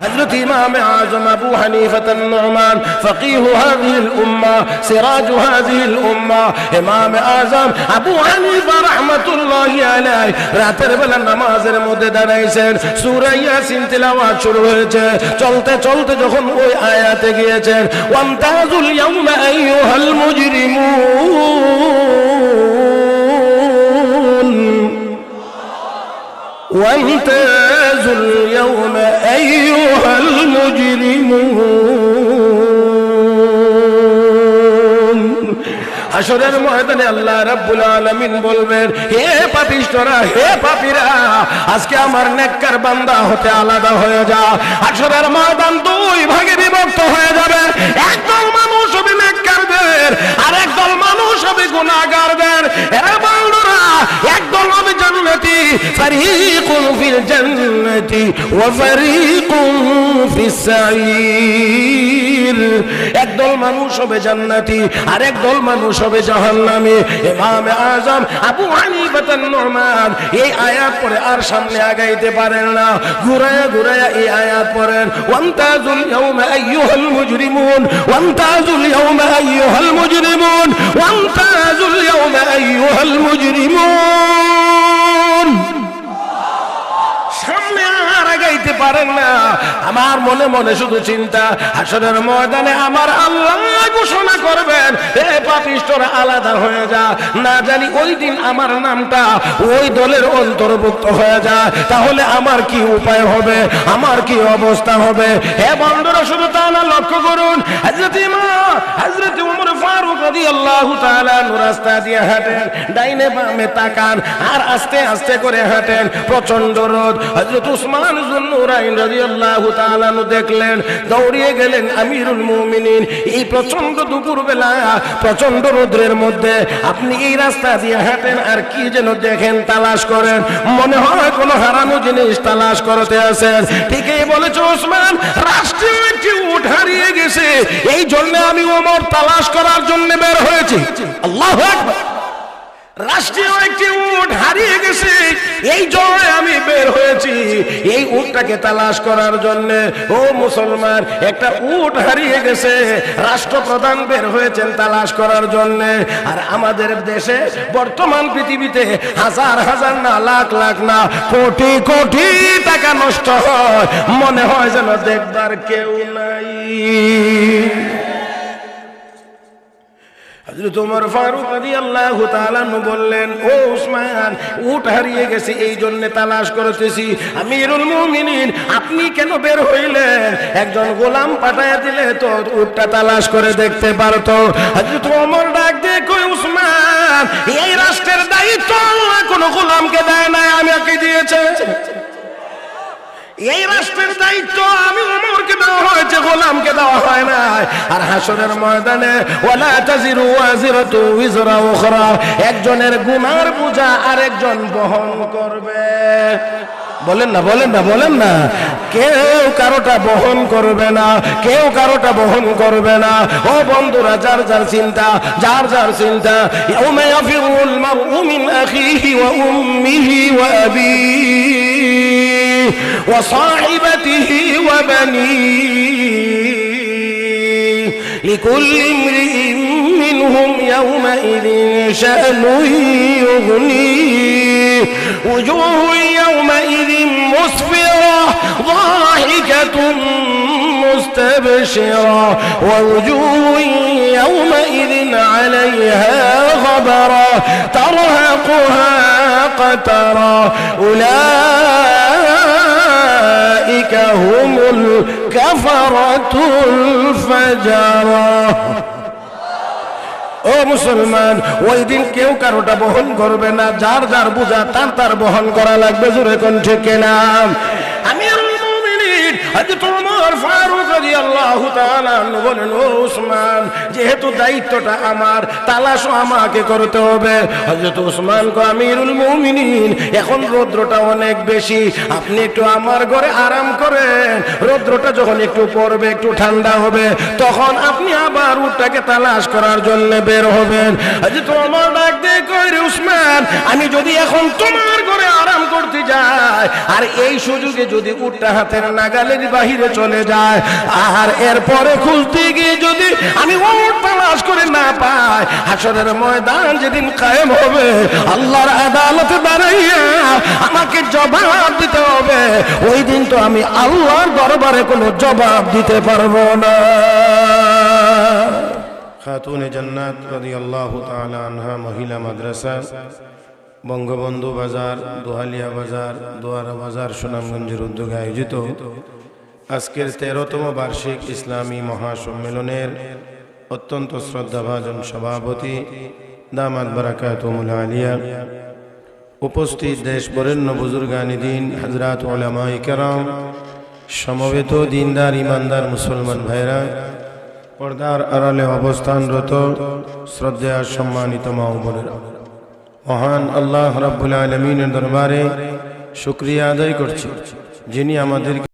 حضرت امام اعظم ابو حنیفة النعمان فقيه هذه الامه سراج هذه الامه امام اعظم আবু হানিফা রাহমাতুল্লাহি আলাইহি রাতের বেলা নামাজের মধ্যে দাঁড়াইছেন সূরা ইয়াসিন তেলাওয়াত শুরু হয়েছে চলতে চলতে যখন ওই আয়াতে গিয়েছেন ওয়ামতাজুল ইয়াউমা আইয়ুহাল মুজরিমুন وامتازوا اليوم أيها المجرمون হাশরের ময়দানে আল্লাহ রাব্বুল আলামিন বলবেন হে পাপিষ্ঠরা হে পাপীরা আজকে আমার নেককার বান্দা হতে আলাদা হয়ে যা হাশরের ময়দান দুই ভাগে বিভক্ত হয়ে যাবে একদল মানুষ হবে নেককারদের আর একদল মানুষ হবে গুনাহগারদের হে বান্দারা একদল হবে জান্নাতি ফারিকুন ফিল জান্নাতি ওয়া ফারিকুন ফিস সাঈর একদল মানুষ হবে জান্নাতি আর একদল মানুষ হবে জাহান্নামী ইমাম আযম আবু হানিফা আন-নুমান এই আয়াত পড়ে আর সামনে আগাইতে পারেন না ঘুরায়া ঘুরায়া এই আয়াত পড়েন ওয়ামতাজুল ইয়াউমা আইয়ুহাল মুজরিমুন ওয়ামতাজুল ইয়াউমা আইয়ুহাল মুজরিমুন ওয়ামতাজুল ইয়াউমা আইয়ুহাল মুজরিমুন সামনে আর আগাইতে পারেন না আমার মনে মনে শুধু চিন্তা হাশরের ময়দানে আমার আল্লাহ ঘোষণা করবেন হে পাপিষ্ঠরা আলাদা হয়ে যা না জানি ওই দিন আমার নামটা ওই দলের অন্তর্ভুক্ত হয়ে যায় তাহলে আমার কি উপায় হবে আমার কি অবস্থা হবে হে বন্ধুরা শুধু তা না লক্ষ্য করুন হযরত ওমর ফারুক রাদিয়াল্লাহু তাআলা রাস্তা দিয়ে হাঁটেন ডাইনে বামে তাকান আর আস্তে আস্তে করে হাঁটেন প্রচন্ড রোদ হযরত উসমান যুন্নুরাইন রাদিয়াল্লাহু তাআলা দেখলেন দৌড়িয়ে গেলেন আমিরুল মুমিনিন এই প্রচন্ড দুপুর বেলা প্রচন্ড রোদের মধ্যে আপনি এই রাস্তা দিয়ে হাঁটেন আর কি যেন দেখেন তালাশ করেন মনে হয় কোনো হারানো জিনিস তালাশ করতে আছেন ঠিকই বলেছ উসমান রাষ্ট্রীয় একটি উট হারিয়ে গেছে এই জন্য আমি ওমর তালাশ করার জন্য বের হয়েছি আল্লাহু আকবার রাষ্ট্রীয় একটি উট হারিয়ে গেছে এই জন্য আমি বের হয়েছি এই উটটাকে তালাশ করার জন্য ও মুসলমান একটা উট হারিয়ে গেছে রাষ্ট্রপ্রধান বের হয়েছেন তালাশ করার জন্য আর আমাদের দেশে বর্তমান পৃথিবীতে হাজার হাজার না লাখ লাখ না কোটি কোটি টাকা নষ্ট হয় মনে হয় যেন দেখবার কেউ নাই হযরত ওমর ফারুক রাদিয়াল্লাহু তাআলা বললেন ও উসমান উট হারিয়ে গেছে এই জন্য তালাশ করতেছি আমিরুল মুমিনিন আপনি কেন বের হইলেন একজন গোলাম পাঠায় দিলে তো উটটা তালাশ করে দেখতে পারতো হযরত ওমর ডাক দিয়ে কই উসমান এই রাষ্ট্রের দায়িত্ব আল্লাহ কোনো গোলামকে দেয় না আমাকে দিয়েছে এই রাষ্ট্রের দায়িত্ব আমি ওমরকে দেওয়া হয়েছে গোলামকে দেওয়া হয় না আর হাশরের ময়দানে ওয়ালা তাজিরু ওয়াজিরাতু উযরা উখরা একজনের গুনার বোঝা আরেকজন বহন করবে বলেন না বলেন না বলেন না কেউ কারোটা বহন করবে না কেউ কারোটা বহন করবে না ও বন্ধুরা যার যার চিন্তা ইয়াউমা ইয়াফিরুল মারউ মিন আখিহি ওয়া উম্মিহি ওয়া আবিহি وصاحبته وبنيه لكل امرئ منهم يومئذ شأن يغنيه وجوه يومئذ مسفرة ضاحكة مستبشرة ووجوه يومئذ عليها غبرة ترهقها قترة أولئك هم الكفرة الفجرة ও মুসলমান ওই দিন কেউ কারোটা বহন করবে না যার যার বোঝা তার বহন করা লাগবে জোরে কোন ঠিক না আমিরুল মুমিনিন হযরত ওমর ফারুক রাদিয়াল্লাহু তাআলা বলেন ও উসমান যেহেতু দায়িত্বটা আমার তালাশও আমাকে করতে হবে হযরত উসমান কো আমিরুল মুমিনিন এখন রৌদ্রটা অনেক বেশি আপনি একটু আমার ঘরে আরাম করেন রৌদ্রটা যখন একটু পড়বে একটু ঠান্ডা হবে তখন আপনি আবার উটটাকে তালাশ করার জন্য বের হবেন হযরত ওমর ডাক দিয়ে কই রে উসমান আমি যদি এখন তোমার ঘরে আরাম করতে যাই আর এই সুযোগে যদি উটটা হাতের নাগালে যদি বাহিরে চলে যায়, আর এরপরে খুঁজতে গিয়ে যদি আমি উট তালাশ করে না পাই, হাসরের ময়দান যেদিন কায়েম হবে, আল্লাহর আদালতে দাঁড়াইয়া আমাকে জবাব দিতে হবে। ওই দিন তো আমি আল্লাহর দরবারে কোনো জবাব দিতে পারবো না। খাতুনে জান্নাত রাদিয়াল্লাহু তাআলা আনহা মহিলা মাদ্রাসা, বঙ্গবন্ধু বাজার, দোহালিয়া বাজার, দোয়ারা বাজার, সুনামগঞ্জের উদ্যোগে আয়োজিত আজকের 13তম বার্ষিক ইসলামী মহাসম্মেলনের অত্যন্ত শ্রদ্ধাভাজন সভাপতি দামাত বারাকাতুহুল আলিয়া, উপস্থিত দেশ বরেণ্য বুজুর্গানি দিন হযরত উলামায়ে কেরাম, সমবেত দিনদার ইমানদার মুসলমান ভাইরা, পর্দার আড়ালে অবস্থানরত শ্রদ্ধেয় সম্মানিত মা ও বোনেরা, মহান আল্লাহ রাব্বুল আলামিনের দরবারে শুকরিয়া আদায় করছি, যিনি আমাদেরকে